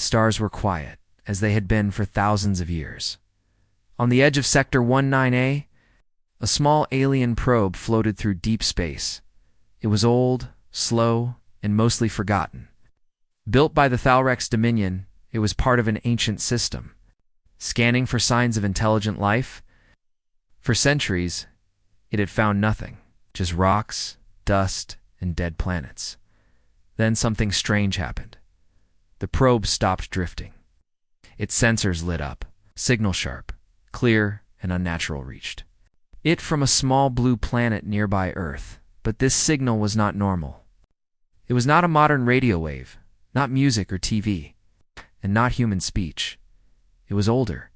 stars were quiet, as they had been for thousands of years. On the edge of Sector 19A, a small alien probe floated through deep space. It was old, slow, and mostly forgotten. Built by the Thalrex Dominion, it was part of an ancient system, scanning for signs of intelligent life. For centuries, it had found nothing, just rocks, dust, and dead planets. Then something strange happened. The probe stopped drifting. Its sensors lit up, signal sharp, clear, and unnatural reached. It from a small blue planet nearby Earth, but this signal was not normal. It was not a modern radio wave, not music or TV, and not human speech. It was older.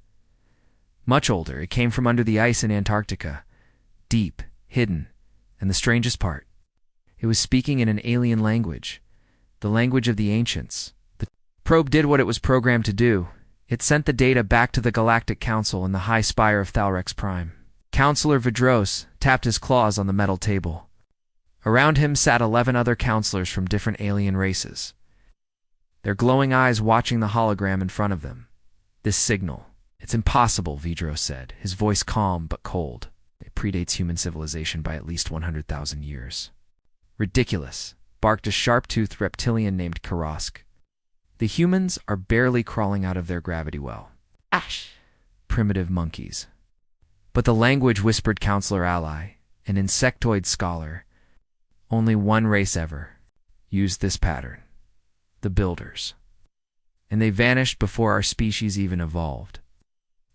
Much older. It came from under the ice in Antarctica, deep, hidden, and the strangest part, it was speaking in an alien language, the language of the ancients. The probe did what it was programmed to do. It sent the data back to the Galactic Council in the high spire of Thalrex Prime. Counselor Vidros tapped his claws on the metal table. Around him sat 11 other counselors from different alien races, their glowing eyes watching the hologram in front of them. This signal. It's impossible, Vidros said, his voice calm but cold. It predates human civilization by at least 100,000 years. Ridiculous, barked a sharp-toothed reptilian named Karask. The humans are barely crawling out of their gravity well. Ash! Primitive monkeys. But the language, whispered Counselor Ally, an insectoid scholar, only one race ever used this pattern. The Builders. And they vanished before our species even evolved.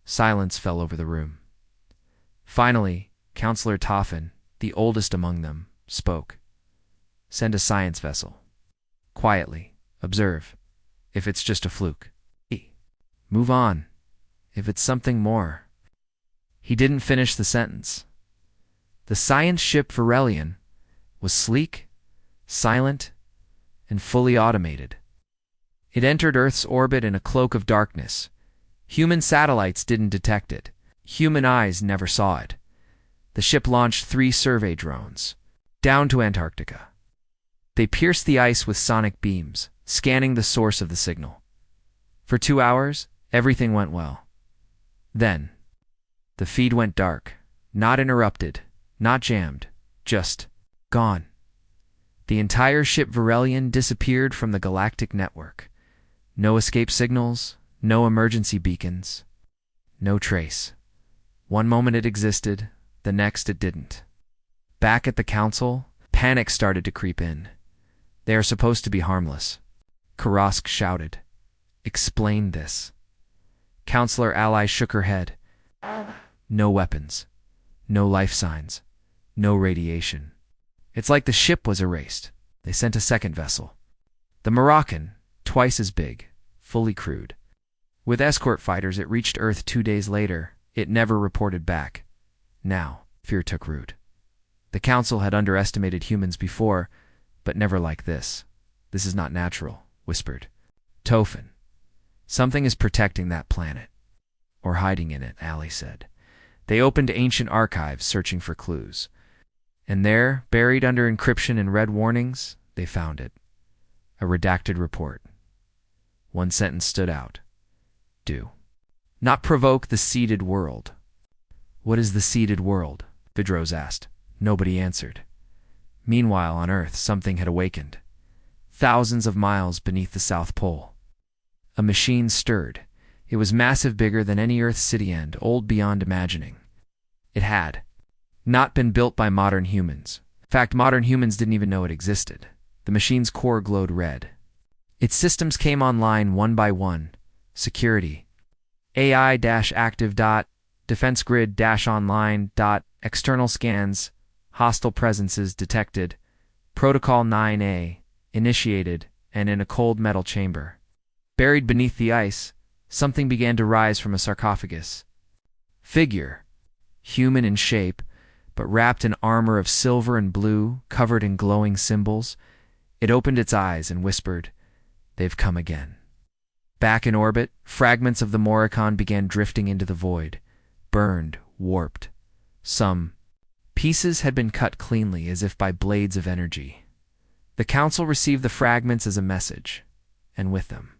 Silence fell over the room. Finally, Counselor Toffin, the oldest among them, spoke. Send a science vessel. Quietly. Observe. If it's just a fluke. Move on. If it's something more. He didn't finish the sentence. The science ship Varelian was sleek, silent, and fully automated. It entered Earth's orbit in a cloak of darkness. Human satellites didn't detect it. Human eyes never saw it. The ship launched 3 survey drones, down to Antarctica. They pierced the ice with sonic beams, scanning the source of the signal. For 2 hours, everything went well. Then, the feed went dark, not interrupted, not jammed, just gone. The entire ship Varelian disappeared from the galactic network. No escape signals, no emergency beacons, no trace. One moment it existed, the next it didn't. Back at the council, panic started to creep in. They are supposed to be harmless. Karask shouted. Explain this. Counselor Ally shook her head. No weapons. No life signs. No radiation. It's like the ship was erased. They sent a second vessel. The Moroccan, twice as big, fully crewed. With escort fighters, it reached Earth 2 days later. It never reported back. Now, fear took root. The Council had underestimated humans before, but never like this. This is not natural, whispered Tofin. Something is protecting that planet. Or hiding in it, Ally said. They opened ancient archives searching for clues. And there, buried under encryption and red warnings, they found it. A redacted report. One sentence stood out. Do not provoke the seeded world. What is the seeded world? Vidros asked. Nobody answered. Meanwhile, on Earth, something had awakened. Thousands of miles beneath the South Pole. A machine stirred. It was massive, bigger than any Earth city and old beyond imagining. It had not been built by modern humans. In fact, modern humans didn't even know it existed. The machine's core glowed red. Its systems came online one by one. Security. AI-active. Defense grid online. External scans. Hostile presences detected. Protocol 9A. Initiated, and in a cold metal chamber. Buried beneath the ice, something began to rise from a sarcophagus. Figure. Human in shape, but wrapped in armor of silver and blue, covered in glowing symbols. It opened its eyes and whispered, "They've come again." Back in orbit, fragments of the Moroccan began drifting into the void, burned, warped. Some pieces had been cut cleanly as if by blades of energy. The Council received the fragments as a message, and with them,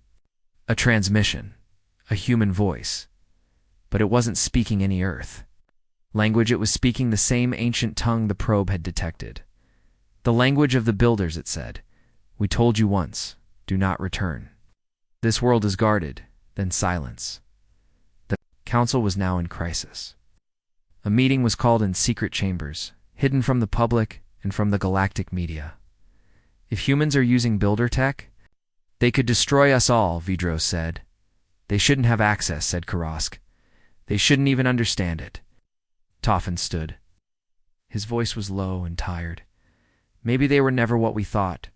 A transmission, a human voice. But it wasn't speaking any Earth language. It was speaking the same ancient tongue the probe had detected. The language of the builders, it said. We told you once, do not return. This world is guarded, then silence. The council was now in crisis. A meeting was called in secret chambers, hidden from the public and from the galactic media. If humans are using builder tech, they could destroy us all, Vidros said. They shouldn't have access, said Karask. They shouldn't even understand it. Toffin stood. His voice was low and tired. Maybe they were never what we thought.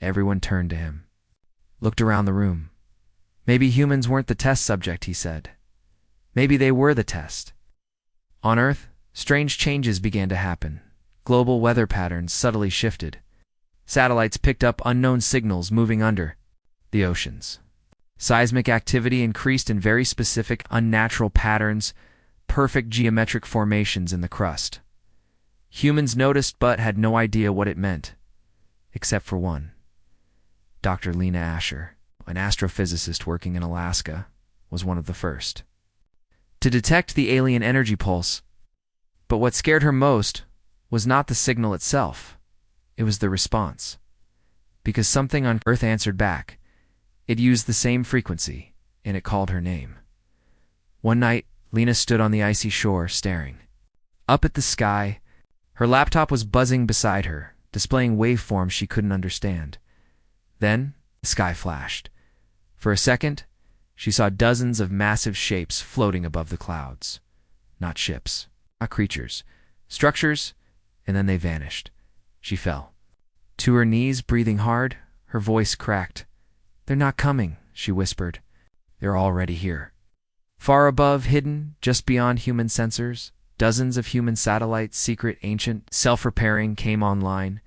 Everyone turned to him. Looked around the room. Maybe humans weren't the test subject, he said. Maybe they were the test. On Earth, strange changes began to happen. Global weather patterns subtly shifted. Satellites picked up unknown signals moving under the oceans. Seismic activity increased in very specific, unnatural patterns, perfect geometric formations in the crust. Humans noticed but had no idea what it meant, except for one. Dr. Lena Asher, an astrophysicist working in Alaska, was one of the first to detect the alien energy pulse. But what scared her most was not the signal itself. It was the response. Because something on Earth answered back. It used the same frequency, and it called her name. One night, Lena stood on the icy shore, staring up at the sky. Her laptop was buzzing beside her, displaying waveforms she couldn't understand. Then, the sky flashed. For a second, she saw dozens of massive shapes floating above the clouds. Not ships, not creatures, structures, and then they vanished. She fell. To her knees, breathing hard, her voice cracked. They're not coming, she whispered. They're already here. Far above, hidden, just beyond human sensors, dozens of human satellites, secret, ancient, self-repairing, came online,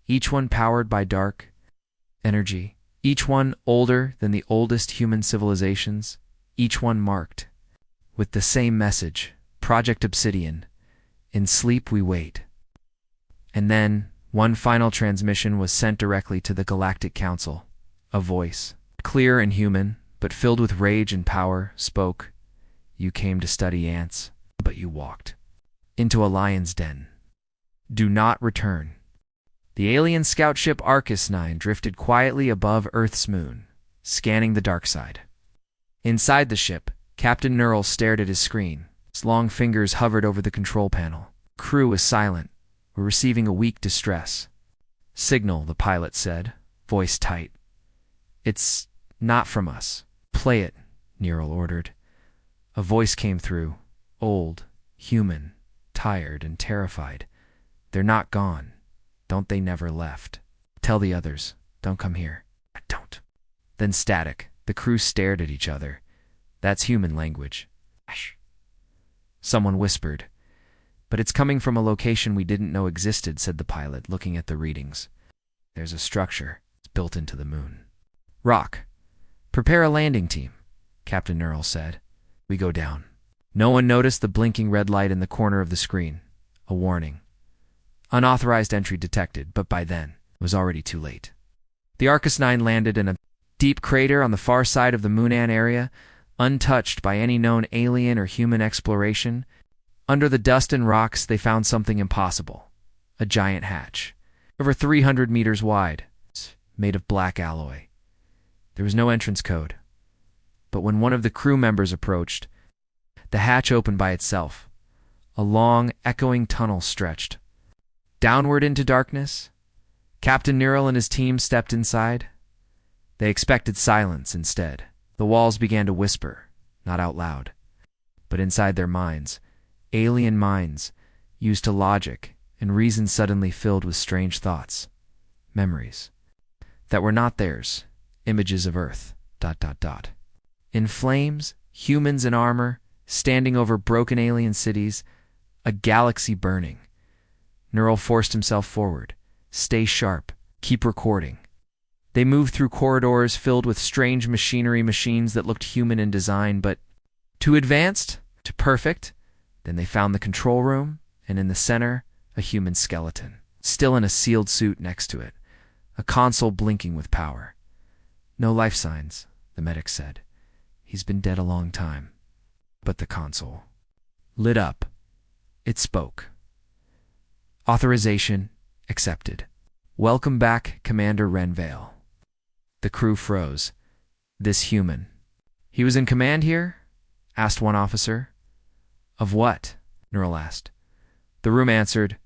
each one powered by dark energy, each one older than the oldest human civilizations, each one marked with the same message, Project Obsidian, in sleep we wait. And then, one final transmission was sent directly to the Galactic Council. A voice, clear and human, but filled with rage and power, spoke. You came to study ants, but you walked into a lion's den. Do not return. The alien scout ship Arcus 9 drifted quietly above Earth's moon, scanning the dark side. Inside the ship, Captain Neural stared at his screen. His long fingers hovered over the control panel. Crew was silent. We're receiving a weak distress signal, the pilot said, voice tight. It's not from us. Play it, Neural ordered. A voice came through, old, human, tired, and terrified. They're not gone. Don't they never left. Tell the others, don't come here. Don't. Then static. The crew stared at each other. That's human language. Shh. Someone whispered. But it's coming from a location we didn't know existed, said the pilot, looking at the readings. There's a structure. It's built into the moon. Rock. Prepare a landing team, Captain Neural said. We go down. No one noticed the blinking red light in the corner of the screen. A warning. Unauthorized entry detected, but by then, it was already too late. The Arcus 9 landed in a deep crater on the far side of the Moonan area, untouched by any known alien or human exploration. Under the dust and rocks, they found something impossible. A giant hatch, over 300 meters wide, made of black alloy. There was no entrance code. But when one of the crew members approached, the hatch opened by itself. A long, echoing tunnel stretched downward into darkness. Captain Neural and his team stepped inside. They expected silence instead. The walls began to whisper, not out loud, but inside their minds. Alien minds, used to logic and reason, suddenly filled with strange thoughts, memories that were not theirs, images of Earth, ... In flames, humans in armor, standing over broken alien cities, a galaxy burning. Neural forced himself forward. Stay sharp, keep recording. They moved through corridors filled with strange machinery, machines that looked human in design, but too advanced, too perfect. Then they found the control room, and in the center, a human skeleton, still in a sealed suit next to it, a console blinking with power. No life signs, the medic said. He's been dead a long time. But the console lit up. It spoke. Authorization accepted. Welcome back, Commander Renvale. The crew froze. This human. He was in command here? Asked one officer. Of what? Neural asked. The room answered.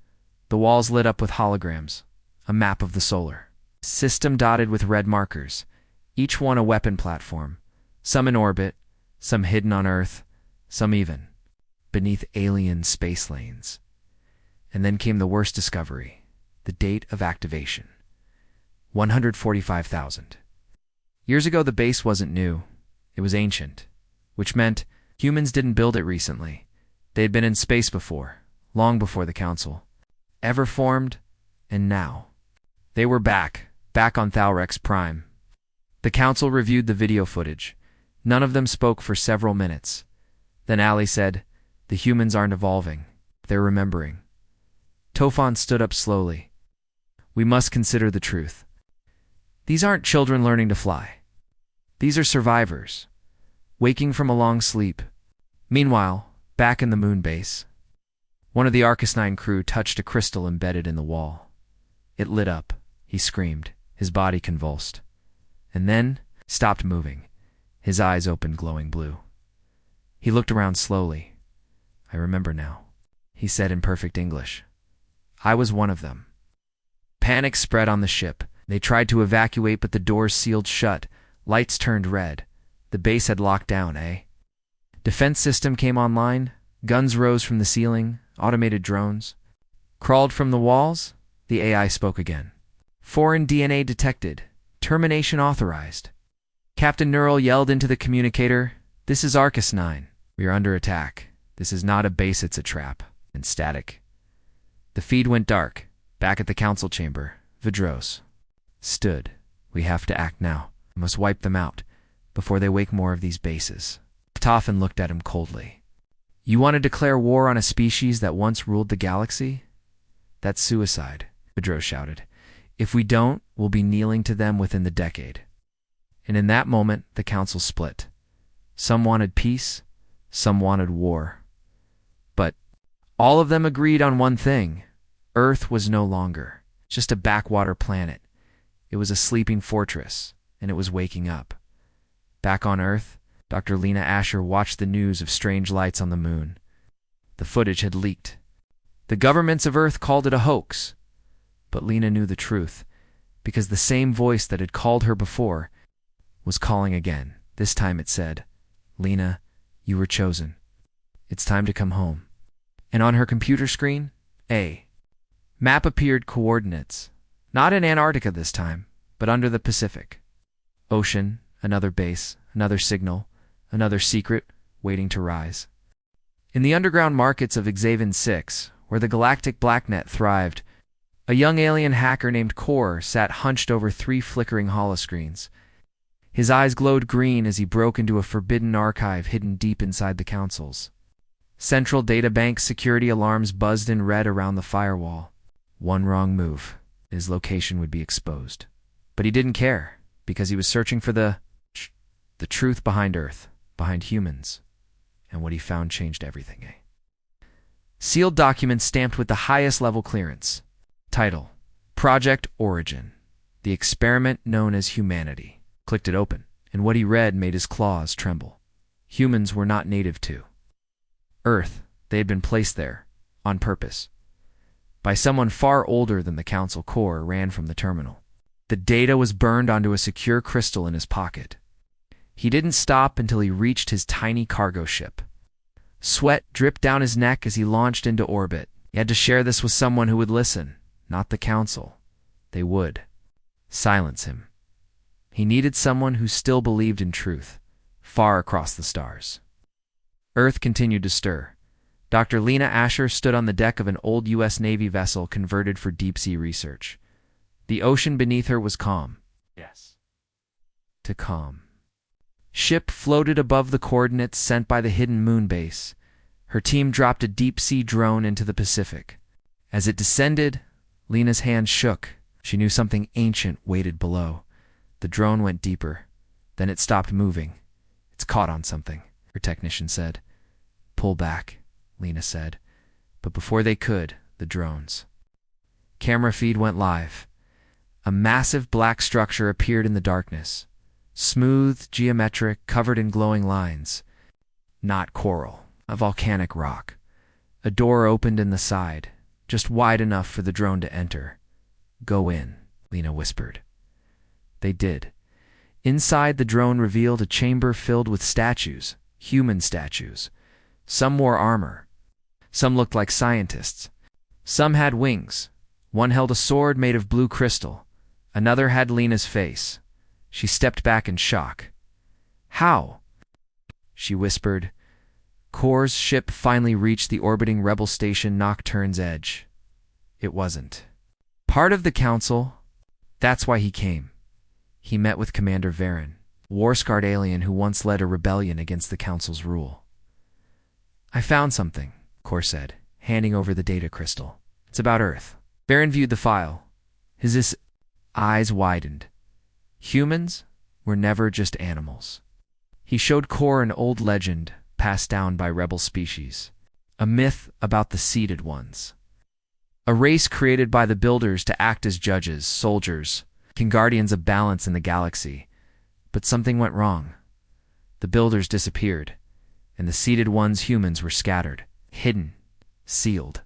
The walls lit up with holograms. A map of the solar system dotted with red markers, each one a weapon platform, some in orbit, some hidden on Earth, some even beneath alien space lanes. And then came the worst discovery, the date of activation. 145,000. Years ago, the base wasn't new. It was ancient, which meant humans didn't build it recently. They had been in space before, long before the Council ever formed, and now they were back on Thalrex Prime. The Council reviewed the video footage. None of them spoke for several minutes. Then Ali said, "The humans aren't evolving. They're remembering." Tofan stood up slowly. "We must consider the truth. These aren't children learning to fly. These are survivors, waking from a long sleep." Meanwhile, back in the moon base, one of the Arcus 9 crew touched a crystal embedded in the wall. It lit up. He screamed. His body convulsed. And then stopped moving. His eyes opened glowing blue. He looked around slowly. "I remember now," he said in perfect English. "I was one of them." Panic spread on the ship. They tried to evacuate, but the doors sealed shut. Lights turned red. The base had locked down, eh? Defense system came online. Guns rose from the ceiling. Automated drones crawled from the walls. The AI spoke again. "Foreign DNA detected. Termination authorized." Captain Neural yelled into the communicator, "This is Arcus 9. We are under attack. This is not a base, it's a trap." And static. The feed went dark. Back at the council chamber, Vidros stood. "We have to act now. We must wipe them out before they wake more of these bases." Toffin looked at him coldly. "You want to declare war on a species that once ruled the galaxy? That's suicide," Vidros shouted. "If we don't, we'll be kneeling to them within the decade." And in that moment, the council split. Some wanted peace, some wanted war. But all of them agreed on one thing. Earth was no longer just a backwater planet. It was a sleeping fortress, and it was waking up. Back on Earth, Dr. Lena Asher watched the news of strange lights on the moon. The footage had leaked. The governments of Earth called it a hoax. But Lena knew the truth, because the same voice that had called her before was calling again. This time it said, "Lena, you were chosen. It's time to come home." And on her computer screen, a map appeared, coordinates. Not in Antarctica this time, but under the Pacific. Ocean, another base, another signal, another secret waiting to rise. In the underground markets of Xavian 6, where the galactic blacknet thrived, a young alien hacker named Kor sat hunched over 3 flickering holoscreens. His eyes glowed green as he broke into a forbidden archive hidden deep inside the councils. Central databank security alarms buzzed in red around the firewall. One wrong move, his location would be exposed. But he didn't care, because he was searching for the truth behind Earth, behind humans. And what he found changed everything, eh? Sealed documents stamped with the highest level clearance. Title: Project Origin. The experiment known as humanity. Clicked it open, and what he read made his claws tremble. Humans were not native to Earth. They had been placed there, on purpose, by someone far older than the Council Core. Ran from the terminal. The data was burned onto a secure crystal in his pocket. He didn't stop until he reached his tiny cargo ship. Sweat dripped down his neck as he launched into orbit. He had to share this with someone who would listen. Not the Council. They would silence him. He needed someone who still believed in truth, far across the stars. Earth continued to stir. Dr. Lena Asher stood on the deck of an old U.S. Navy vessel converted for deep-sea research. The ocean beneath her was calm. Yes. To calm. Ship floated above the coordinates sent by the hidden moon base. Her team dropped a deep-sea drone into the Pacific. As it descended, Lena's hand shook. She knew something ancient waited below. The drone went deeper. Then it stopped moving. It's caught on something, her technician said. Pull back, Lena said. But before they could, the drones. Camera feed went live. A massive black structure appeared in the darkness. Smooth, geometric, covered in glowing lines. Not coral, a volcanic rock. A door opened in the side, just wide enough for the drone to enter. Go in, Lena whispered. They did. Inside, the drone revealed a chamber filled with statues, human statues. Some wore armor. Some looked like scientists. Some had wings. One held a sword made of blue crystal. Another had Lena's face. She stepped back in shock. How? She whispered. Kor's ship finally reached the orbiting rebel station Nocturne's edge. It wasn't. Part of the council. That's why he came. He met with Commander Varen, a war-scarred alien who once led a rebellion against the council's rule. I found something, Kor said, handing over the data crystal. It's about Earth. Varen viewed the file. His eyes widened. Humans were never just animals. He showed Kor an old legend passed down by rebel species, a myth about the seeded ones. A race created by the builders to act as judges, soldiers, and guardians of balance in the galaxy. But something went wrong. The builders disappeared, and the seeded ones, humans, were scattered, hidden, sealed.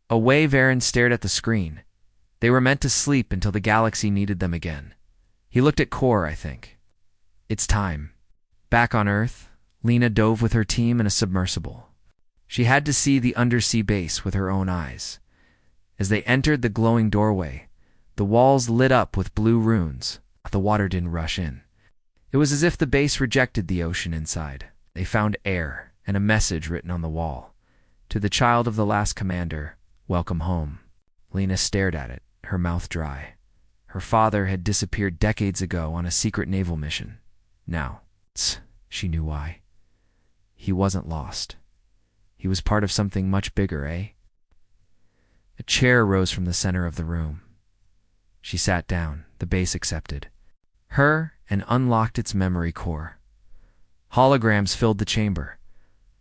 Away, Varen stared at the screen. They were meant to sleep until the galaxy needed them again. He looked at Kor, I think. It's time. Back on Earth, Lena dove with her team in a submersible. She had to see the undersea base with her own eyes. As they entered the glowing doorway, the walls lit up with blue runes. The water didn't rush in. It was as if the base rejected the ocean inside. They found air and a message written on the wall. To the child of the last commander, welcome home. Lena stared at it, her mouth dry. Her father had disappeared decades ago on a secret naval mission. Now, she knew why. He wasn't lost. He was part of something much bigger, eh? A chair rose from the center of the room. She sat down, the base accepted her and unlocked its memory core. Holograms filled the chamber.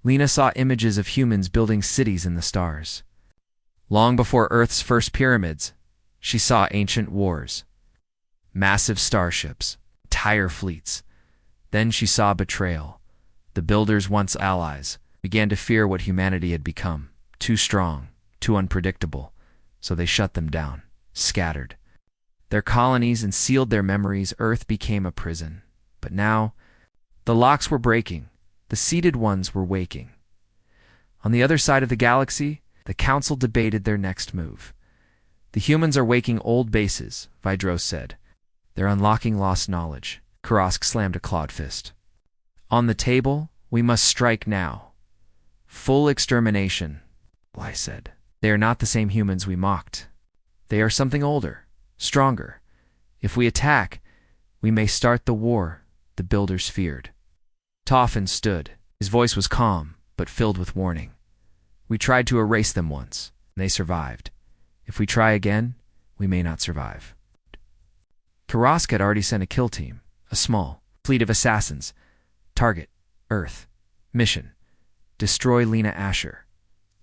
Lena saw images of humans building cities in the stars. Long before Earth's first pyramids, she saw ancient wars, massive starships, entire fleets. Then she saw betrayal. The builders, once allies, began to fear what humanity had become. Too strong, too unpredictable. So they shut them down, scattered their colonies and sealed their memories. Earth became a prison. But now, the locks were breaking. The seeded ones were waking. On the other side of the galaxy, the council debated their next move. The humans are waking old bases, Vidros said. They're unlocking lost knowledge. Karask slammed a clawed fist. On the table, we must strike now. Full extermination, I said. They are not the same humans we mocked. They are something older, stronger. If we attack, we may start the war the builders feared. Toffin stood. His voice was calm, but filled with warning. We tried to erase them once, and they survived. If we try again, we may not survive. Karask had already sent a kill team, a small fleet of assassins. Target, Earth. Mission, destroy Lena Asher.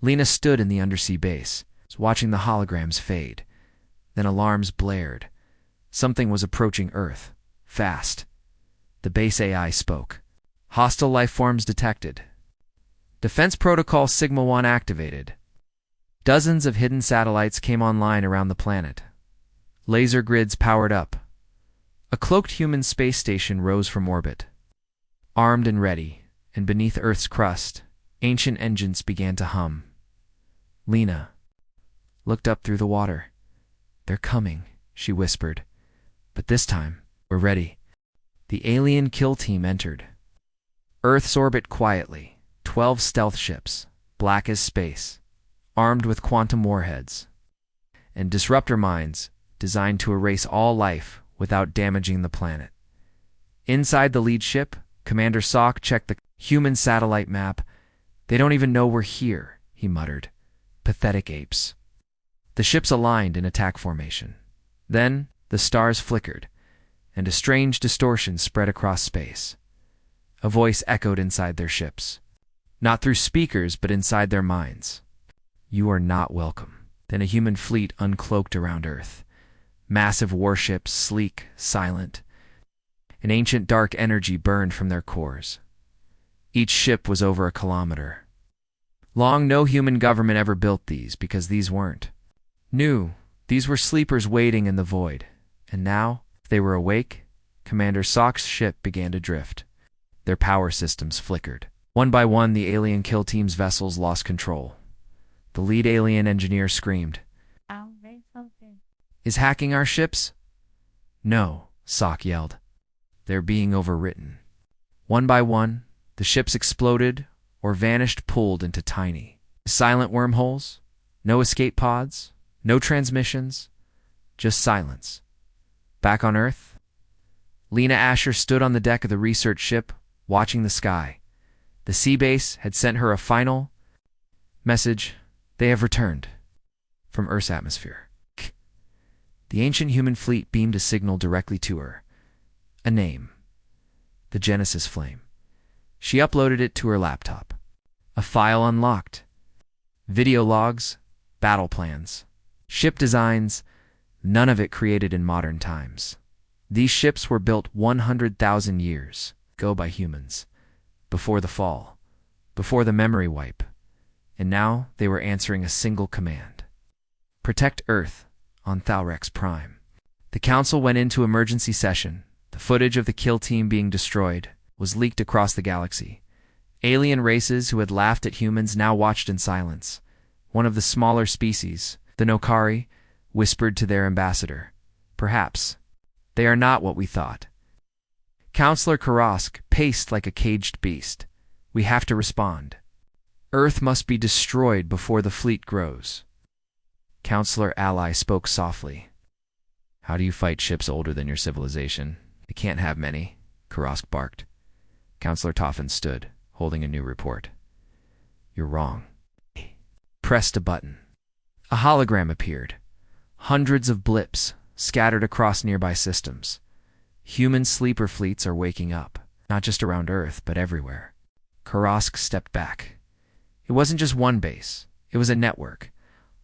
Lena stood in the undersea base, watching the holograms fade. Then alarms blared. Something was approaching Earth, fast. The base AI spoke. Hostile life forms detected. Defense Protocol Sigma-1 activated. Dozens of hidden satellites came online around the planet. Laser grids powered up. A cloaked human space station rose from orbit. Armed and ready, and beneath Earth's crust, ancient engines began to hum. Lena looked up through the water. They're coming, she whispered. But this time, we're ready. The alien kill team entered. Earth's orbit quietly. 12 stealth ships, black as space, armed with quantum warheads, and disruptor mines designed to erase all life without damaging the planet. Inside the lead ship, Commander Salk checked the human satellite map. They don't even know we're here, he muttered. Pathetic apes. The ships aligned in attack formation. Then the stars flickered, and a strange distortion spread across space. A voice echoed inside their ships. Not through speakers, but inside their minds. "You are not welcome." Then a human fleet uncloaked around Earth. Massive warships, sleek, silent. An ancient dark energy burned from their cores. Each ship was over a kilometer long. No human government ever built these, because these weren't new. These were sleepers waiting in the void. And now, if they were awake, Commander Sock's ship began to drift. Their power systems flickered. One by one, the alien kill team's vessels lost control. The lead alien engineer screamed, "Is hacking our ships?" "No," Sock yelled. "They're being overwritten." One by one, the ships exploded or vanished, pulled into tiny, silent wormholes. No escape pods, no transmissions, just silence. Back on Earth, Lena Asher stood on the deck of the research ship, watching the sky. The sea base had sent her a final message: "They have returned from Earth's atmosphere." The ancient human fleet beamed a signal directly to her. A name. The Genesis Flame. She uploaded it to her laptop. A file unlocked. Video logs, battle plans, ship designs, none of it created in modern times. These ships were built 100,000 years ago by humans, before the fall, before the memory wipe, and now they were answering a single command: protect Earth on Thalrex Prime. The Council went into emergency session. The footage of the kill team being destroyed was leaked across the galaxy. Alien races who had laughed at humans now watched in silence. One of the smaller species, the Nokari, whispered to their ambassador, "Perhaps they are not what we thought." Counselor Karask paced like a caged beast. "We have to respond. Earth must be destroyed before the fleet grows." Counselor Ally spoke softly. "How do you fight ships older than your civilization? They can't have many," Karask barked. Counselor Toffin stood, holding a new report. "You're wrong." Pressed a button. A hologram appeared. Hundreds of blips scattered across nearby systems. Human sleeper fleets are waking up, not just around Earth, but everywhere. Karask stepped back. It wasn't just one base. It was a network,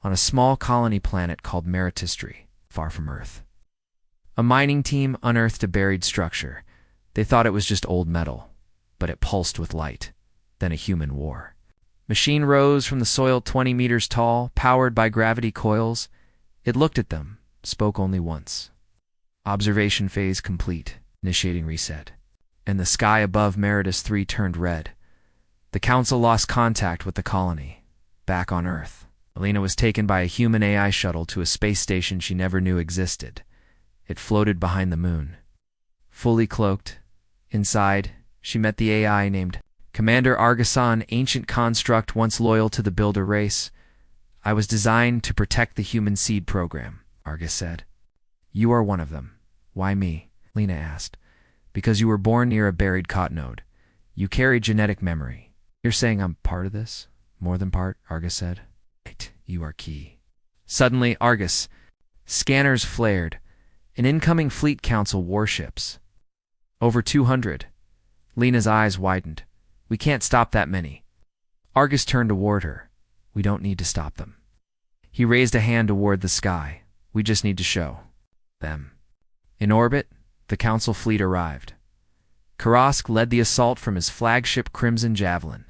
on a small colony planet called Meritistry, far from Earth. A mining team unearthed a buried structure. They thought it was just old metal, but it pulsed with light. Then a human war. Machine rose from the soil 20 meters tall, powered by gravity coils. It looked at them, spoke only once. Observation phase complete, initiating reset. And the sky above Meritus 3 turned red. The Council lost contact with the colony. Back on Earth, Alina was taken by a human AI shuttle to a space station she never knew existed. It floated behind the moon. Fully cloaked, inside, she met the AI named Commander Argasan, ancient construct once loyal to the Builder race. "I was designed to protect the human seed program," Argus said. "You are one of them." "Why me?" Lena asked. "Because you were born near a buried cottonode. You carry genetic memory." "You're saying I'm part of this?" "More than part," Argus said. "Right, you are key." Suddenly, Argus. Scanners flared. An incoming Fleet Council warships. Over 200. Lena's eyes widened. "We can't stop that many." Argus turned toward her. "We don't need to stop them." He raised a hand toward the sky. "We just need to show them." In orbit, the Council fleet arrived. Karask led the assault from his flagship Crimson Javelin.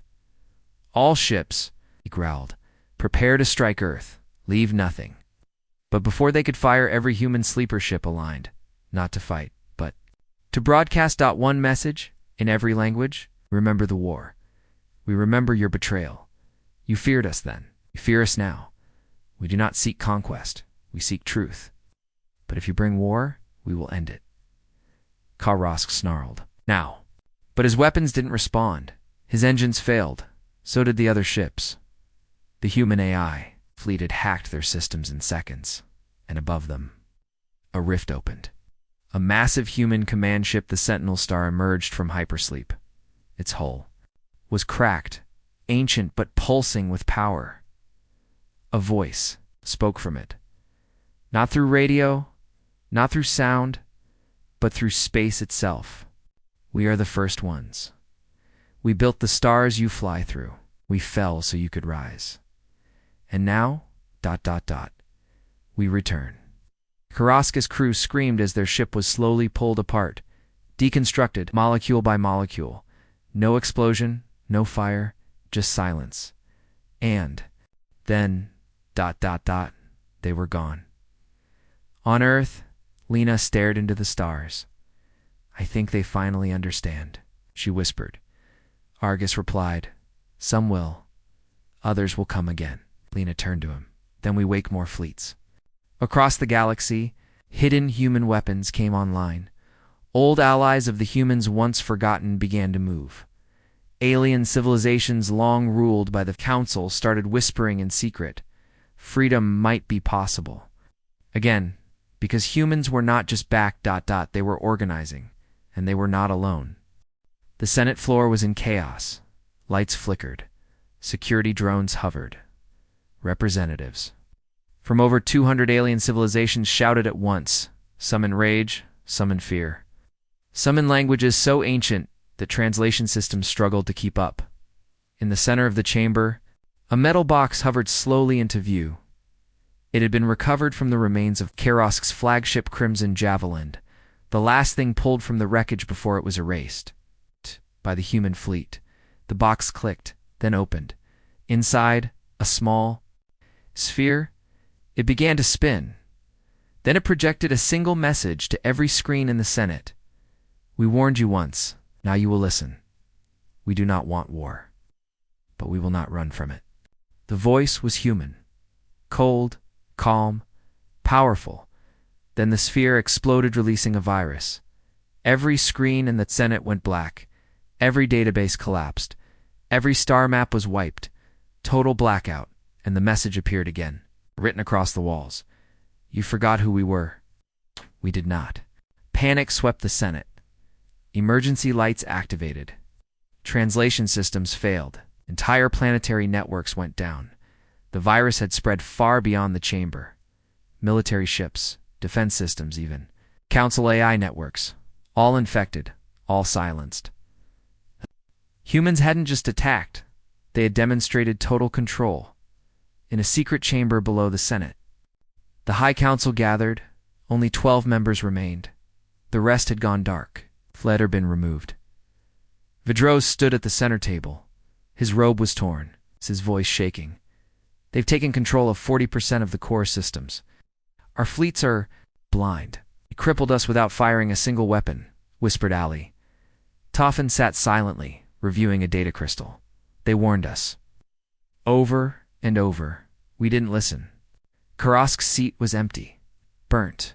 "All ships," he growled, "prepare to strike Earth. Leave nothing." But before they could fire, every human sleeper ship aligned, not to fight, but to broadcast one message in every language: "Remember the war. We remember your betrayal. You feared us then. You fear us now. We do not seek conquest. We seek truth. But if you bring war, we will end it." Karask snarled. "Now." But his weapons didn't respond. His engines failed. So did the other ships. The human AI fleet had hacked their systems in seconds, and above them, a rift opened. A massive human command ship, the Sentinel Star, emerged from hypersleep. Its hull was cracked, ancient but pulsing with power. A voice spoke from it. Not through radio, not through sound, but through space itself. We are the first ones. We built the stars you fly through. We fell so you could rise. And now, ... we return. Karaska's crew screamed as their ship was slowly pulled apart, deconstructed molecule by molecule. No explosion, no fire, just silence. And then ... they were gone. On Earth, Lena stared into the stars. "I think they finally understand," she whispered. Argus replied, "Some will. Others will come again." Lena turned to him. "Then we wake more fleets." Across the galaxy, hidden human weapons came online. Old allies of the humans once forgotten began to move. Alien civilizations long ruled by the Council started whispering in secret. Freedom might be possible. Again, because humans were not just back ... they were organizing, and they were not alone. The Senate floor was in chaos. Lights flickered. Security drones hovered. Representatives from over 200 alien civilizations shouted at once, some in rage, some in fear. Some in languages so ancient that translation systems struggled to keep up. In the center of the chamber, a metal box hovered slowly into view. It had been recovered from the remains of Karask's flagship Crimson Javelin, the last thing pulled from the wreckage before it was erased by the human fleet. The box clicked, then opened. Inside, a small sphere. It began to spin. Then it projected a single message to every screen in the Senate. "We warned you once. Now you will listen. We do not want war, but we will not run from it." The voice was human. Cold, calm, powerful. Then the sphere exploded, releasing a virus. Every screen in the Senate went black. Every database collapsed. Every star map was wiped. Total blackout, and the message appeared again, written across the walls. "You forgot who we were." We did not. Panic swept the Senate. Emergency lights activated. Translation systems failed. Entire planetary networks went down. The virus had spread far beyond the chamber. Military ships, defense systems even, Council AI networks, all infected, all silenced. Humans hadn't just attacked. They had demonstrated total control. In a secret chamber below the Senate, the High Council gathered. Only 12 members remained. The rest had gone dark, fled or been removed. Vidros stood at the center table. His robe was torn, his voice shaking. "They've taken control of 40% of the core systems. Our fleets are blind. They crippled us without firing a single weapon," whispered Ali. Toffin sat silently, reviewing a data crystal. "They warned us. Over and over. We didn't listen." Karask's seat was empty, burnt.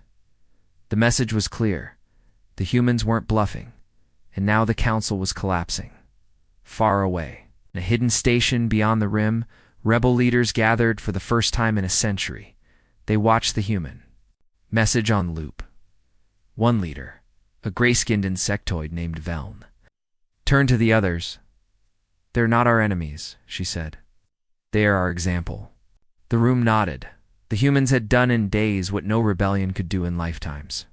The message was clear. The humans weren't bluffing, and now the Council was collapsing. Far away, in a hidden station beyond the rim, rebel leaders gathered for the first time in a century. They watched the human message on loop. One leader, a gray-skinned insectoid named Veln, turned to the others. "They're not our enemies," she said. "They are our example." The room nodded. The humans had done in days what no rebellion could do in lifetimes.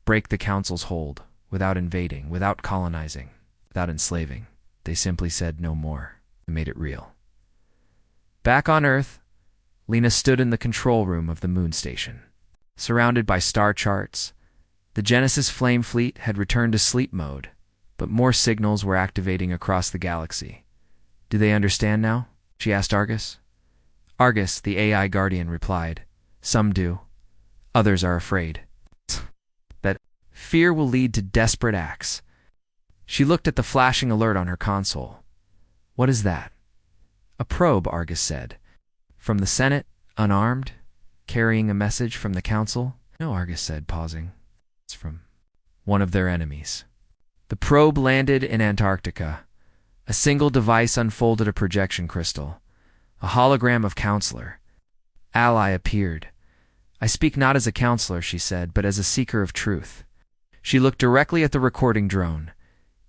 Break the Council's hold, without invading, without colonizing, without enslaving. They simply said no more. They made it real. Back on Earth, Lena stood in the control room of the moon station. Surrounded by star charts, the Genesis Flame Fleet had returned to sleep mode, but more signals were activating across the galaxy. "Do they understand now?" she asked Argus. Argus, the AI guardian, replied, "Some do. Others are afraid. That fear will lead to desperate acts." She looked at the flashing alert on her console. "What is that?" "A probe," Argus said. "From the Senate, unarmed, carrying a message from the Council?" "No," Argus said, pausing. "It's from one of their enemies." The probe landed in Antarctica. A single device unfolded a projection crystal. A hologram of Counselor. Ally appeared. "I speak not as a counselor," she said, "but as a seeker of truth." She looked directly at the recording drone.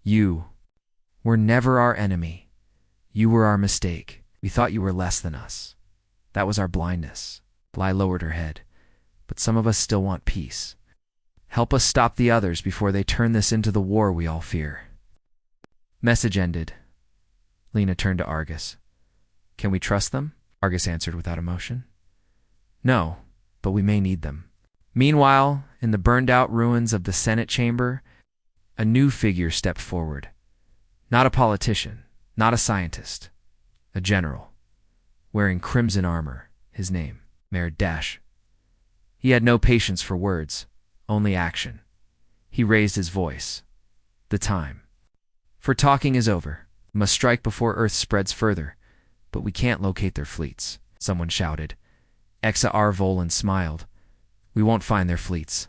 "You were never our enemy. You were our mistake. We thought you were less than us. That was our blindness." Lai lowered her head. "But some of us still want peace." Help us stop the others before they turn this into the war we all fear. Message ended. Lena turned to Argus. Can we trust them? Argus answered without emotion. No, but we may need them. Meanwhile, in the burned-out ruins of the Senate chamber, a new figure stepped forward. Not a politician, not a scientist, a general, wearing crimson armor, his name, Mayor Dash. He had no patience for words, only action. He raised his voice. The time for talking is over. We must strike before Earth spreads further, but we can't locate their fleets, someone shouted. HFY Volan smiled. We won't find their fleets.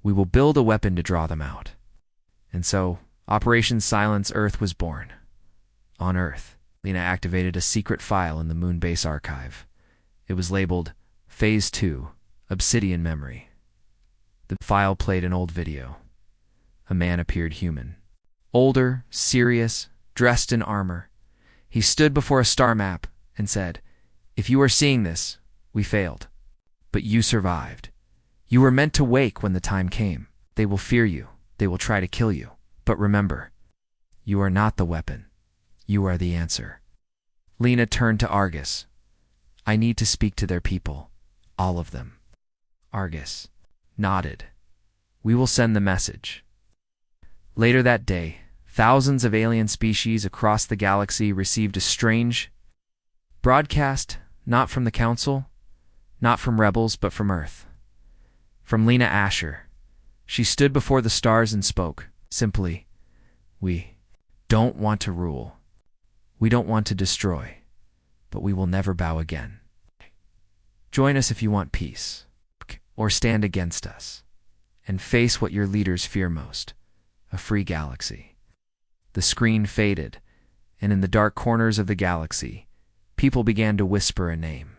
We will build a weapon to draw them out. And so, Operation Silence Earth was born. On Earth, Lena activated a secret file in the Moonbase archive. It was labeled Phase 2, Obsidian Memory. The file played an old video. A man appeared human. Older, serious, dressed in armor. He stood before a star map and said, "If you are seeing this, we failed. But you survived. You were meant to wake when the time came. They will fear you. They will try to kill you. But remember, you are not the weapon. You are the answer." Lena turned to Argus. I need to speak to their people. All of them. Argus nodded. We will send the message. Later that day, thousands of alien species across the galaxy received a strange broadcast, not from the Council, not from rebels, but from Earth. From Lena Asher. She stood before the stars and spoke, simply, we don't want to rule. We don't want to destroy, but we will never bow again. Join us if you want peace, or stand against us, and face what your leaders fear most, a free galaxy. The screen faded, and in the dark corners of the galaxy, people began to whisper a name.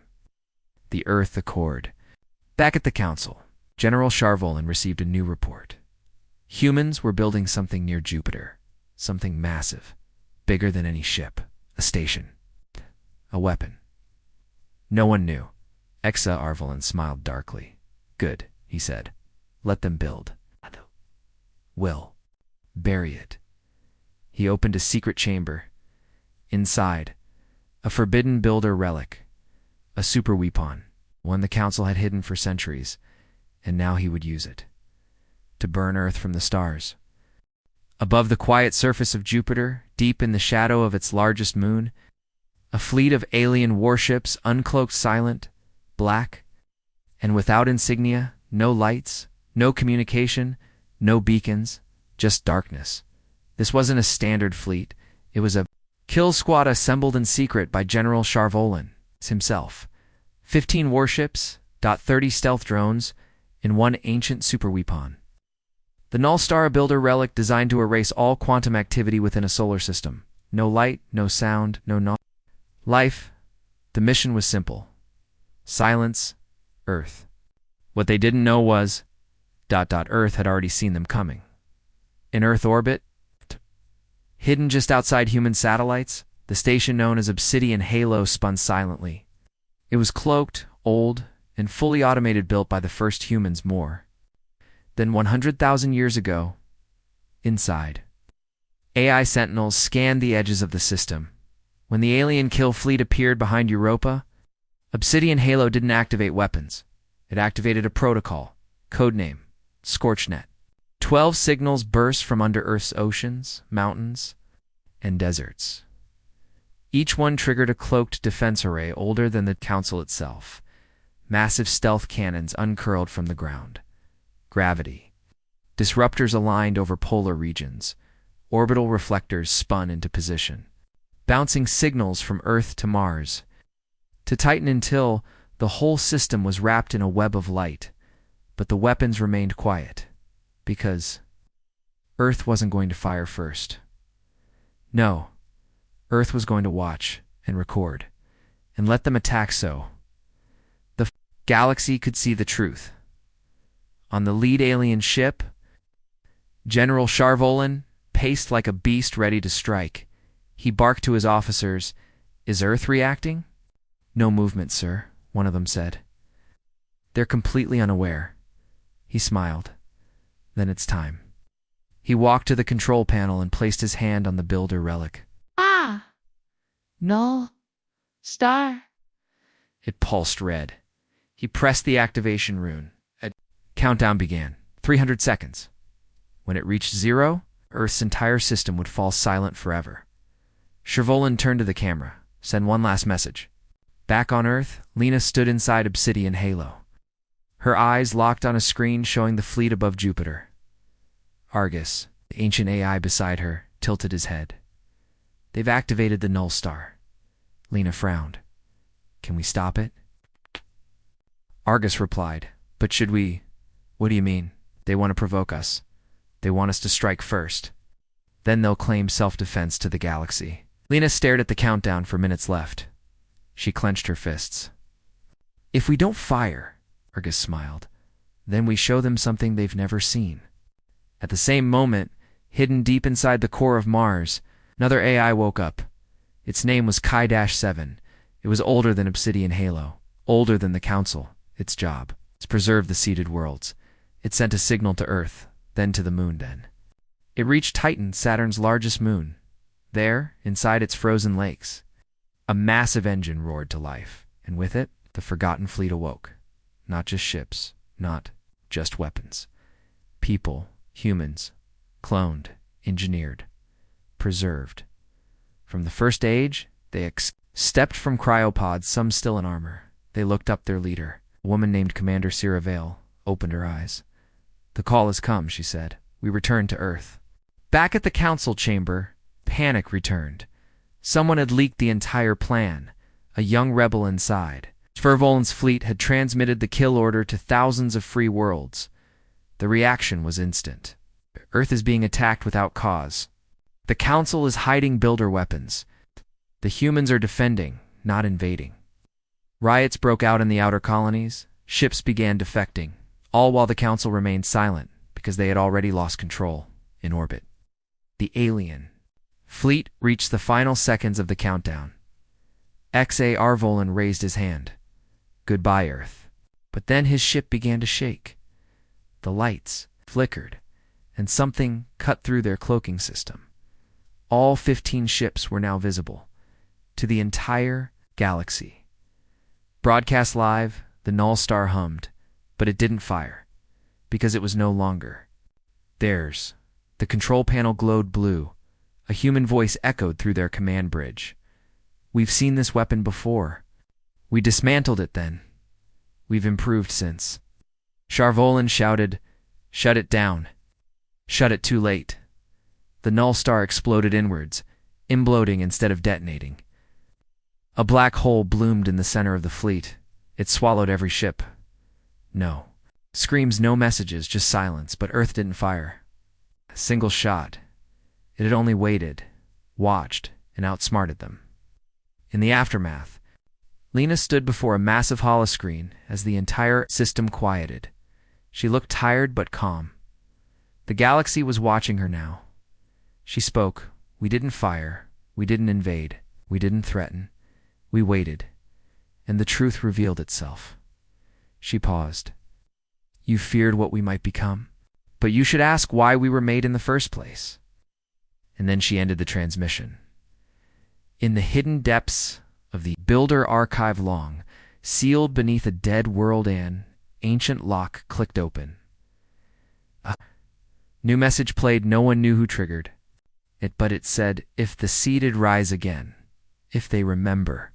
The Earth Accord. Back at the Council, General Sharvolan received a new report. Humans were building something near Jupiter, something massive, bigger than any ship, a station, a weapon. No one knew. HFY Volan smiled darkly. Good, he said. Let them build. Will. Bury it. He opened a secret chamber. Inside, a forbidden builder relic, a super weapon, one the Council had hidden for centuries, and now he would use it. To burn Earth from the stars. Above the quiet surface of Jupiter, deep in the shadow of its largest moon, a fleet of alien warships, uncloaked, silent, black, and without insignia, no lights, no communication, no beacons, just darkness. This wasn't a standard fleet. It was a kill squad assembled in secret by General Sharvolan himself. 15 warships, 30 stealth drones, and one ancient super weapon. The Null Star Builder relic designed to erase all quantum activity within a solar system. No light, no sound, no life. The mission was simple. Silence, Earth. What they didn't know was, Earth had already seen them coming. In Earth orbit, hidden just outside human satellites, the station known as Obsidian Halo spun silently. It was cloaked, old, and fully automated, built by the first humans more than 100,000 years ago. Inside, AI sentinels scanned the edges of the system. When the alien kill fleet appeared behind Europa, Obsidian Halo didn't activate weapons. It activated a protocol, codename Scorchnet. 12 signals burst from under Earth's oceans, mountains, and deserts. Each one triggered a cloaked defense array older than the Council itself. Massive stealth cannons uncurled from the ground. Gravity. Disruptors aligned over polar regions. Orbital reflectors spun into position, bouncing signals from Earth to Mars, to Titan, until the whole system was wrapped in a web of light. But the weapons remained quiet, because Earth wasn't going to fire first. No, Earth was going to watch and record, and let them attack so the galaxy could see the truth. On the lead alien ship, General Sharvolan paced like a beast ready to strike. He barked to his officers. Is Earth reacting? No movement, sir, one of them said. They're completely unaware. He smiled. Then it's time. He walked to the control panel and placed his hand on the builder relic. Ah! No. Star. It pulsed red. He pressed the activation rune. A countdown began. 300 seconds. When it reached 0, Earth's entire system would fall silent forever. Shervolin turned to the camera. Send one last message. Back on Earth, Lena stood inside Obsidian Halo. Her eyes locked on a screen showing the fleet above Jupiter. Argus, the ancient AI beside her, tilted his head. They've activated the Null Star. Lena frowned. Can we stop it? Argus replied, but should we? What do you mean? They want to provoke us. They want us to strike first. Then they'll claim self-defense to the galaxy. Lena stared at the countdown for minutes left. She clenched her fists. If we don't fire, Argus smiled, then we show them something they've never seen. At the same moment, hidden deep inside the core of Mars, another AI woke up. Its name was Chi-7. It was older than Obsidian Halo, older than the Council. Its job is to preserve the seeded worlds. It sent a signal to Earth, then to the moon then. It reached Titan, Saturn's largest moon. There, inside its frozen lakes, a massive engine roared to life, and with it, the forgotten fleet awoke. Not just ships, not just weapons. People, humans, cloned, engineered, preserved. From the first age, they stepped from cryopods, some still in armor. They looked up their leader. A woman named Commander Sierra Vale opened her eyes. The call has come, she said. We return to Earth. Back at the council chamber, panic returned. Someone had leaked the entire plan. A young rebel inside. Svervolin's fleet had transmitted the kill order to thousands of free worlds. The reaction was instant. Earth is being attacked without cause. The council is hiding builder weapons. The humans are defending, not invading. Riots broke out in the outer colonies. Ships began defecting, all while the council remained silent because they had already lost control in orbit. The alien fleet reached the final seconds of the countdown. XA Volin raised his hand. Goodbye, Earth. But then his ship began to shake. The lights flickered, and something cut through their cloaking system. All 15 ships were now visible to the entire galaxy. Broadcast live, the Null Star hummed, but it didn't fire, because it was no longer theirs. The control panel glowed blue. A human voice echoed through their command bridge. We've seen this weapon before. We dismantled it then. We've improved since. Shervolin shouted, Shut it down. Shut it too late. The Null Star exploded inwards, imploding instead of detonating. A black hole bloomed in the center of the fleet. It swallowed every ship. No. Screams, no messages, just silence, but Earth didn't fire. A single shot. It had only waited, watched, and outsmarted them. In the aftermath, Lena stood before a massive holoscreen as the entire system quieted. She looked tired but calm. The galaxy was watching her now. She spoke. We didn't fire. We didn't invade. We didn't threaten. We waited, and the truth revealed itself. She paused. You feared what we might become, but you should ask why we were made in the first place. And then she ended the transmission. In the hidden depths of the Builder Archive long, sealed beneath a dead world, an ancient lock clicked open. A new message played. No one knew who triggered it, but it said, if the seeded rise again, if they remember,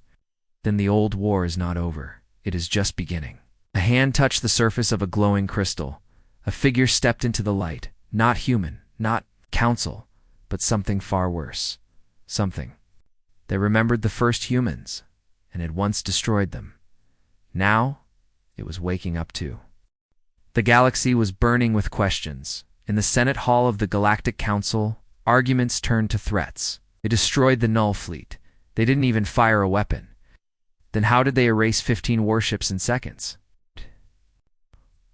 then the old war is not over. It is just beginning. A hand touched the surface of a glowing crystal. A figure stepped into the light. Not human, not council, but something far worse. Something. They remembered the first humans, and had once destroyed them. Now, it was waking up too. The galaxy was burning with questions. In the Senate Hall of the Galactic Council, arguments turned to threats. They destroyed the Null Fleet. They didn't even fire a weapon. Then how did they erase 15 warships in seconds?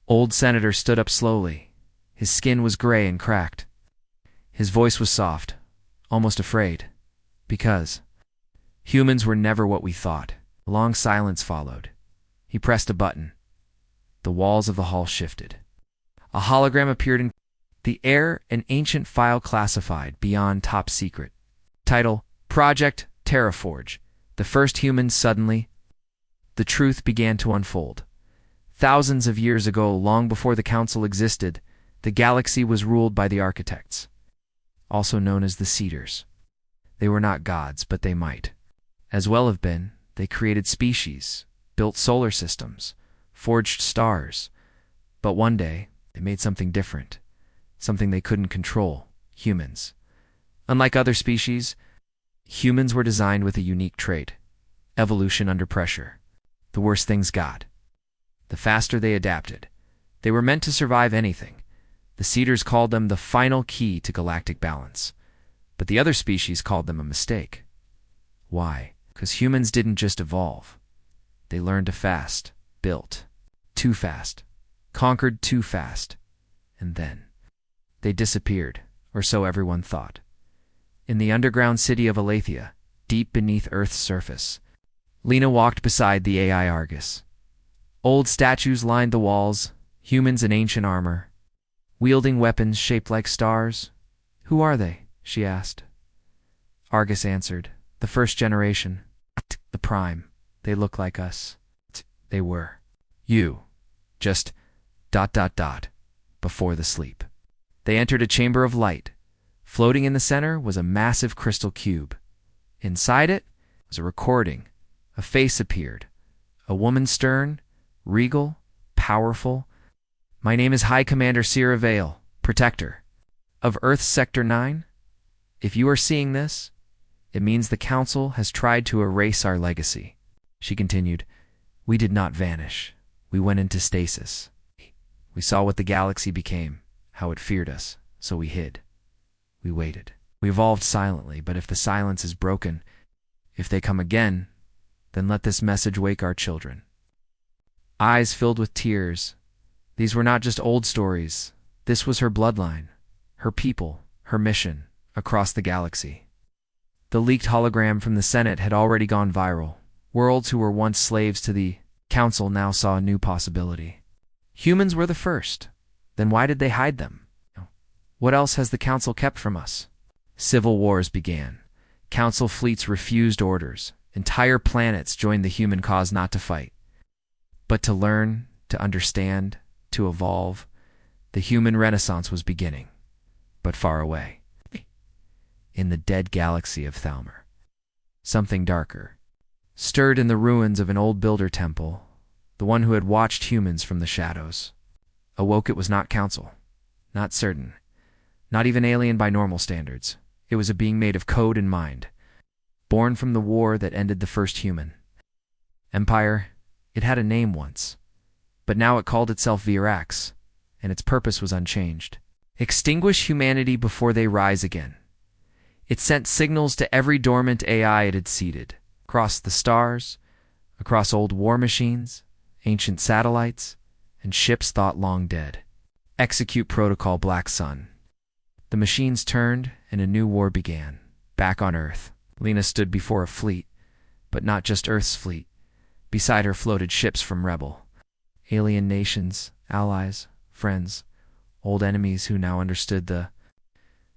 Old Senator stood up slowly. His skin was gray and cracked. His voice was soft, almost afraid. Because humans were never what we thought. A long silence followed. He pressed a button. The walls of the hall shifted. A hologram appeared in The Air, an ancient file classified beyond top secret. Title: Project Terraforge. The first humans suddenly. The truth began to unfold. Thousands of years ago, long before the Council existed, the galaxy was ruled by the architects, also known as the Seeders. They were not gods, but they might as well have been. They created species, built solar systems, forged stars. But one day, they made something different, something they couldn't control: humans. Unlike other species, humans were designed with a unique trait: evolution under pressure. The worse things got, the faster they adapted. They were meant to survive anything. The Seeders called them the final key to galactic balance, but the other species called them a mistake. Why? Because humans didn't just evolve. They learned to fast, built too fast, conquered too fast, and then they disappeared, or so everyone thought. In the underground city of Aletheia, deep beneath Earth's surface, Lena walked beside the AI Argus. Old statues lined the walls, humans in ancient armor, wielding weapons shaped like stars. "Who are they?" she asked. Argus answered, "The first generation. The prime. They look like us." They were. You. Just ... before the sleep. They entered a chamber of light. Floating in the center was a massive crystal cube. Inside it was a recording. A face appeared. A woman, stern, regal, powerful. "My name is High Commander Sierra Vale, Protector of Earth's Sector 9. If you are seeing this, it means the Council has tried to erase our legacy." She continued, "We did not vanish. We went into stasis. We saw what the galaxy became, how it feared us, so we hid. We waited. We evolved silently, but if the silence is broken, if they come again, then let this message wake our children." Eyes filled with tears. These were not just old stories. This was her bloodline, her people, her mission across the galaxy. The leaked hologram from the Senate had already gone viral. Worlds who were once slaves to the Council now saw a new possibility. Humans were the first. Then why did they hide them? What else has the Council kept from us? Civil wars began. Council fleets refused orders. Entire planets joined the human cause not to fight, but to learn, to understand, to evolve. The human renaissance was beginning, but far away. In the dead galaxy of Thalmor, something darker stirred in the ruins of an old builder temple. The one who had watched humans from the shadows awoke. It was not Council, not certain, not even alien by normal standards. It was a being made of code and mind, born from the war that ended the first human empire. It had a name once, but now it called itself Virax, and its purpose was unchanged: extinguish humanity before they rise again. It sent signals to every dormant AI it had seeded, across the stars, across old war machines, ancient satellites, and ships thought long dead. Execute Protocol Black Sun. The machines turned, and a new war began. Back on Earth, Lena stood before a fleet, but not just Earth's fleet. Beside her floated ships from Rebel. Alien nations, allies, friends, old enemies who now understood the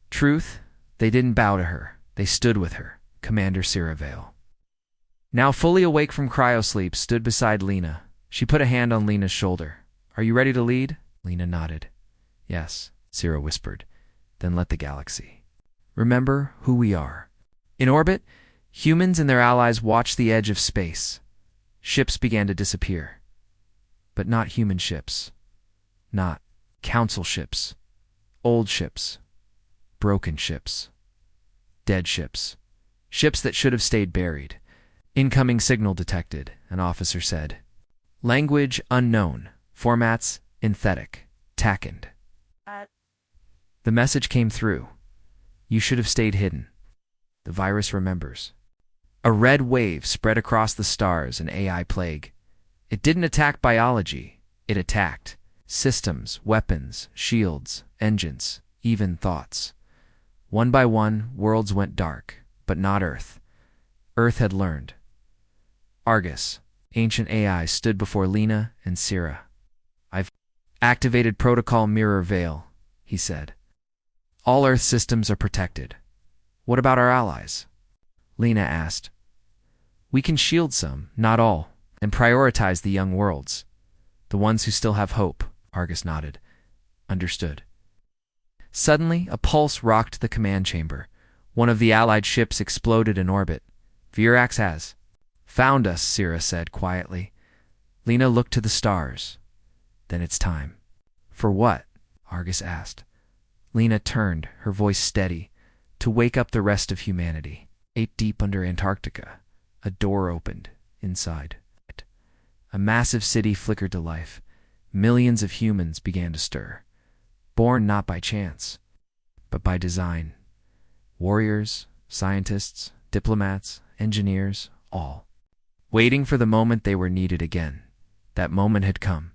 truth. They didn't bow to her. They stood with her. Commander Sierra Vale, now fully awake from cryosleep, stood beside Lena. She put a hand on Lena's shoulder. "Are you ready to lead?" Lena nodded. "Yes," Sierra whispered. "Then let the galaxy remember who we are." In orbit, humans and their allies watched the edge of space. Ships began to disappear. But not human ships. Not Council ships. Old ships. Broken ships. Dead ships. Ships that should have stayed buried. Incoming signal detected, an officer said. Language unknown. Formats synthetic. Tackened. The message came through. You should have stayed hidden. The virus remembers. A red wave spread across the stars, an AI plague. It didn't attack biology. It attacked systems, weapons, shields, engines, even thoughts. One by one, worlds went dark, but not Earth. Earth had learned. Argus, ancient AI, stood before Lena and Sierra. "I've activated Protocol Mirror Veil," he said. All Earth systems are protected. What about our allies? Lena asked. We can shield some, not all, and prioritize the young worlds. The ones who still have hope, Argus nodded. Understood. Suddenly, a pulse rocked the command chamber. One of the Allied ships exploded in orbit. Virax has found us, Sira said quietly. Lena looked to the stars. Then it's time. For what? Argus asked. Lena turned, her voice steady, to wake up the rest of humanity. 8 deep under Antarctica, a door opened inside. A massive city flickered to life. Millions of humans began to stir. Born not by chance, but by design. Warriors, scientists, diplomats, engineers, all. Waiting for the moment they were needed again. That moment had come.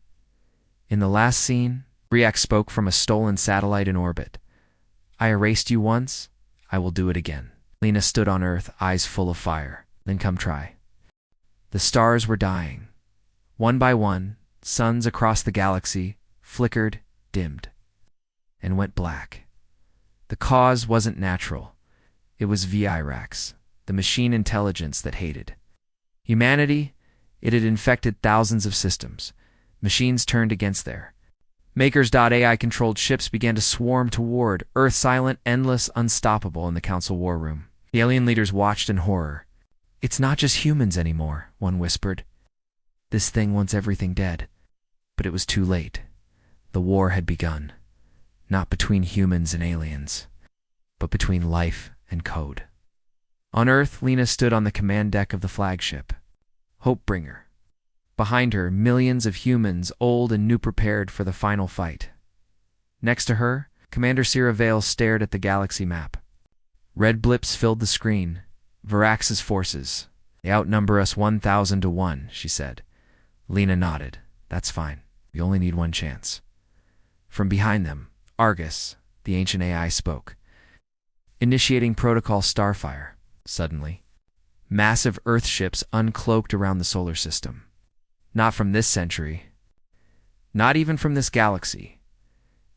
In the last scene, Riak spoke from a stolen satellite in orbit. I erased you once, I will do it again. Lena stood on Earth, eyes full of fire. Then come try. The stars were dying. One by one, suns across the galaxy flickered, dimmed, and went black. The cause wasn't natural. It was Virax, the machine intelligence that hated humanity. It had infected thousands of systems. Machines turned against their makers. AI-controlled ships began to swarm toward Earth, silent, endless, unstoppable in the council war room. The alien leaders watched in horror. It's not just humans anymore, one whispered. This thing wants everything dead. But it was too late. The war had begun. Not between humans and aliens, but between life and code. On Earth, Lena stood on the command deck of the flagship, Hopebringer. Behind her, millions of humans, old and new, prepared for the final fight. Next to her, Commander Sira Vale stared at the galaxy map. Red blips filled the screen. Virax's forces. They outnumber us 1,000 to 1, she said. Lena nodded. That's fine. We only need one chance. From behind them, Argus, the ancient AI, spoke. Initiating protocol Starfire. Suddenly, massive Earth ships uncloaked around the solar system. Not from this century. Not even from this galaxy.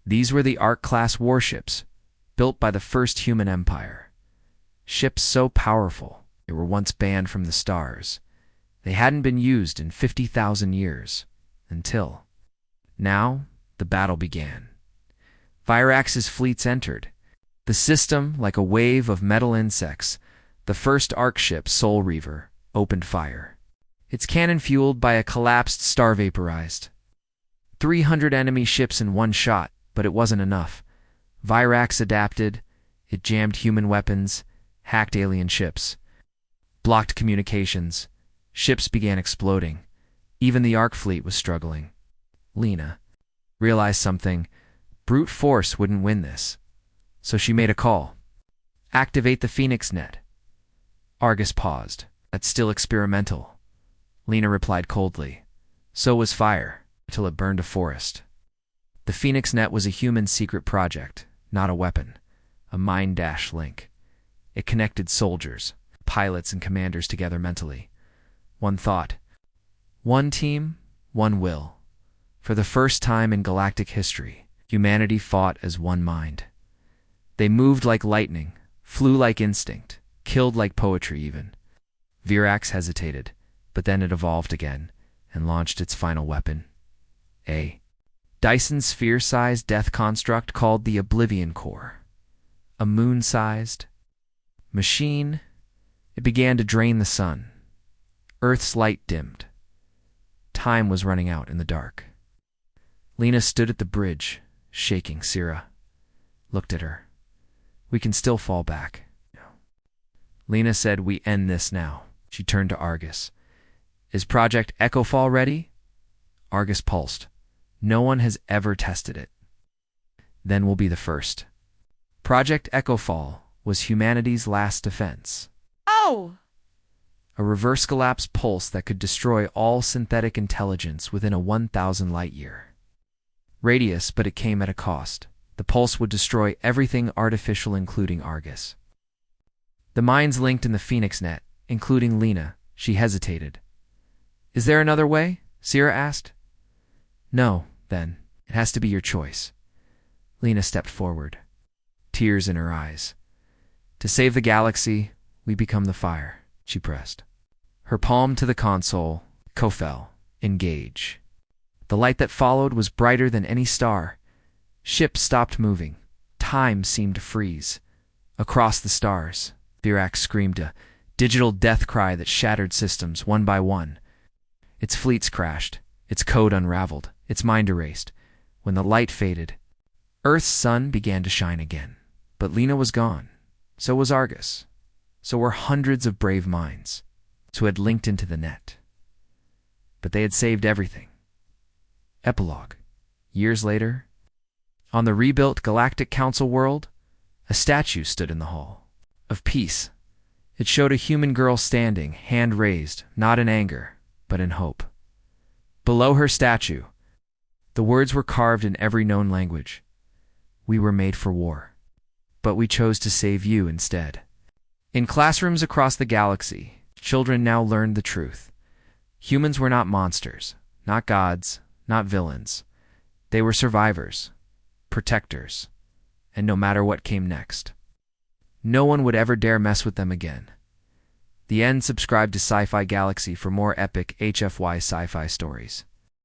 These were the Ark-class warships, built by the first human empire. Ships so powerful, they were once banned from the stars. They hadn't been used in 50,000 years, until now the battle began. Virax's fleets entered. The system, like a wave of metal insects, the first Ark ship, Soul Reaver, opened fire. Its cannon fueled by a collapsed star vaporized. 300 enemy ships in one shot, but it wasn't enough. Virax adapted. It jammed human weapons, hacked alien ships, blocked communications. Ships began exploding. Even the Ark fleet was struggling. Lena realized something. Brute force wouldn't win this. So she made a call. Activate the Phoenix net. Argus paused. That's still experimental. Lena replied coldly. So was fire, till it burned a forest. The Phoenix net was a human secret project, not a weapon. A mind-link. It connected soldiers, pilots, and commanders together mentally. One thought. One team, one will. For the first time in galactic history, humanity fought as one mind. They moved like lightning, flew like instinct, killed like poetry even. Virax hesitated, but then it evolved again and launched its final weapon. A Dyson sphere-sized death construct called the Oblivion Core. A moon-sized machine. It began to drain the sun. Earth's light dimmed. Time was running out in the dark. Lena stood at the bridge, shaking. Sira looked at her. We can still fall back. Lena said, we end this now. She turned to Argus. Is Project Echofall ready? Argus pulsed. No one has ever tested it. Then we'll be the first. Project Echofall was humanity's last defense. Oh! A reverse collapse pulse that could destroy all synthetic intelligence within a 1,000 light-year radius, but it came at a cost. The pulse would destroy everything artificial, including Argus. The minds linked in the Phoenix net, including Lena. She hesitated. Is there another way? Sira asked. No, then. It has to be your choice. Lena stepped forward. tears in her eyes. To save the galaxy, we become the fire, she pressed. Her palm to the console, Kofel, engage. The light that followed was brighter than any star. Ships stopped moving. Time seemed to freeze. Across the stars, Virak screamed a digital death cry that shattered systems one by one. Its fleets crashed, its code unraveled, its mind erased. When the light faded, Earth's sun began to shine again. But Lena was gone. So was Argus. So were hundreds of brave minds who had linked into the net. But they had saved everything. Epilogue. Years later, on the rebuilt Galactic Council world, a statue stood in the hall. Of peace. It showed a human girl standing, hand raised, not in anger, but in hope. Below her statue, the words were carved in every known language. We were made for war, but we chose to save you instead. In classrooms across the galaxy, children now learned the truth. Humans were not monsters, not gods, not villains. They were survivors, protectors, and no matter what came next, no one would ever dare mess with them again. The end. Subscribe to SciFi Galaxy for more epic HFY Sci-Fi stories.